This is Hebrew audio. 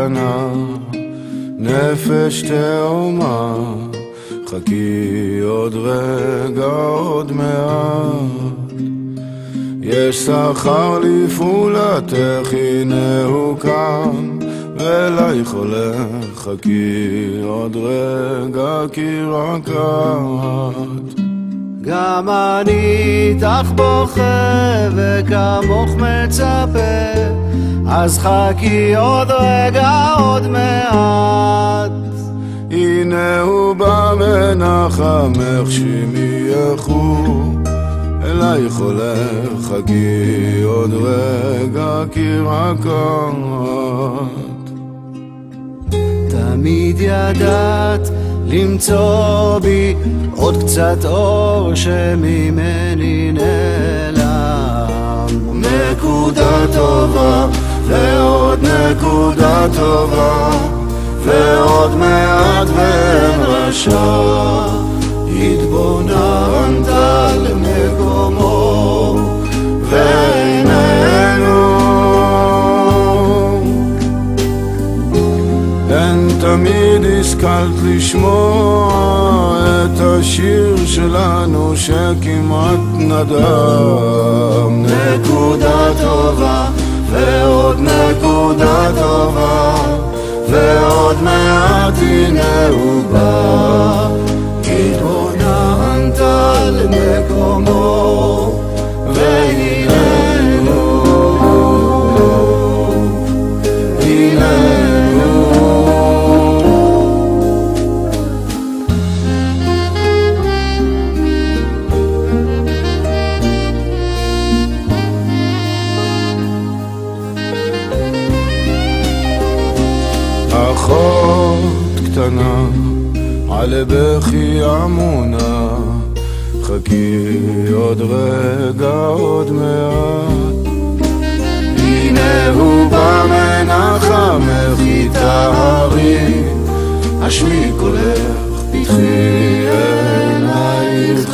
קטנה, נפש תאומה, חכי עוד רגע, עוד מעט. יש שכר לפעולתך, הנה הוא כאן, ואלייך הולך, חכי עוד רגע, כי רק את. גם אני איתך בוכה וכמוך מצפה, אז חכי עוד רגע, עוד מעט. הנה הוא בא מנחמך, שמי יחו, אלייך הולך, חכי עוד רגע, כי רק את. תמיד ידעת למצוא בי עוד קצת אור שממני נעלם. נקודה טובה ועוד נקודה טובה, ועוד מעט ואין רשע. התבוננת למקומו ואיננו. אין תמיד השכלת לשמוע את השיר שלנו שכמעט נדם. נקודה טובה ועוד נקודה טובה, ועוד מעט הנה הוא בא. התבוננת למקומו והיננו, היננו. אחות קטנה על בכי עמונה, חכי עוד רגע, עוד מעט. הנה הוא בא מנחמך, יטהרי, השמי קולך, פתחי עינייך.